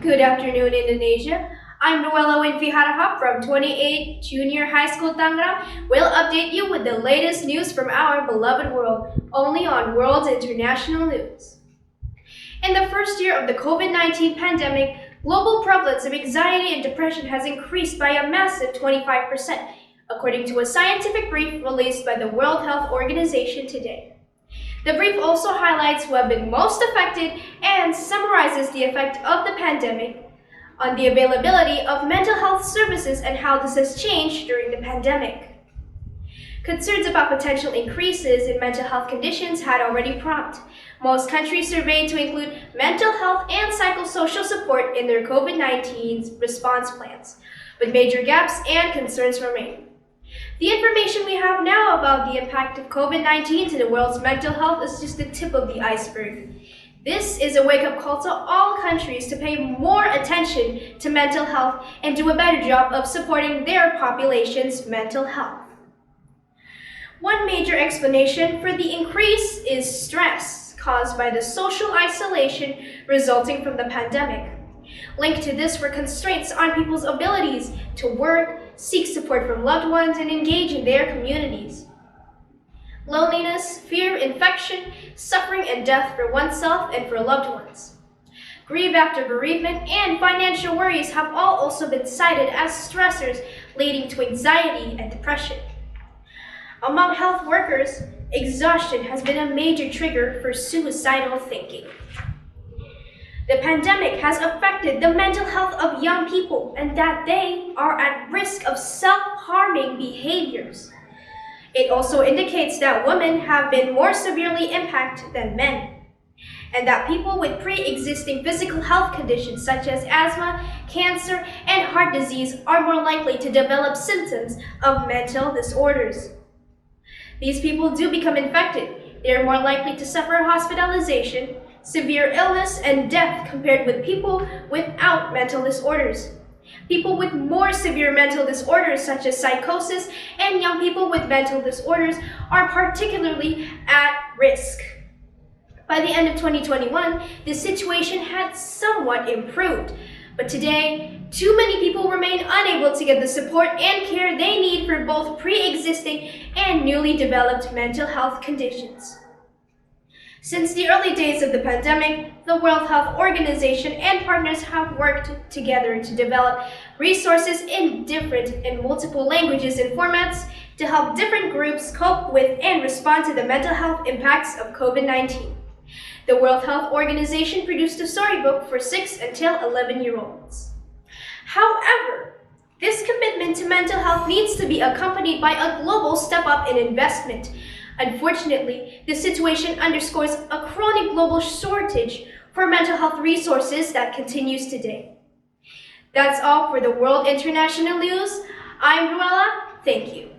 Good afternoon, Indonesia. I'm Ruella Winvi Harahap from 28 Junior High School Tangerang. We'll update you with the latest news from our beloved world, only on World International News. In the first year of the COVID-19 pandemic, global prevalence of anxiety and depression has increased by a massive 25%, according to a scientific brief released by the World Health Organization today. The brief also highlights who have been most affected and summarizes the effect of the pandemic on the availability of mental health services and how this has changed during the pandemic. Concerns about potential increases in mental health conditions had already prompted most countries surveyed to include mental health and psychosocial support in their COVID-19 response plans, but major gaps and concerns remain. The information we have now about the impact of COVID-19 to the world's mental health is just the tip of the iceberg. This is a wake-up call to all countries to pay more attention to mental health and do a better job of supporting their population's mental health. One major explanation for the increase is stress caused by the social isolation resulting from the pandemic. Linked to this were constraints on people's abilities to work, seek support from loved ones, and engage in their communities. Loneliness, fear of infection, suffering, and death for oneself and for loved ones. Grief after bereavement and financial worries have all also been cited as stressors leading to anxiety and depression. Among health workers, exhaustion has been a major trigger for suicidal thinking. The pandemic has affected the mental health of young people and that they are at risk of self-harming behaviors. It also indicates that women have been more severely impacted than men, and that people with pre-existing physical health conditions such as asthma, cancer, and heart disease are more likely to develop symptoms of mental disorders. These people do become infected. They are more likely to suffer hospitalization, severe illness, and death compared with people without mental disorders. People with more severe mental disorders such as psychosis and young people with mental disorders are particularly at risk. By the end of 2021, the situation had somewhat improved, but today, too many people remain unable to get the support and care they need for both pre-existing and newly developed mental health conditions. Since the early days of the pandemic, the World Health Organization and partners have worked together to develop resources in different and multiple languages and formats to help different groups cope with and respond to the mental health impacts of COVID-19. The World Health Organization produced a storybook for 6 until 11-year-olds. However, this commitment to mental health needs to be accompanied by a global step-up in investment. Unfortunately, this situation underscores a chronic global shortage for mental health resources that continues today. That's all for the World International News. I'm Ruella. Thank you.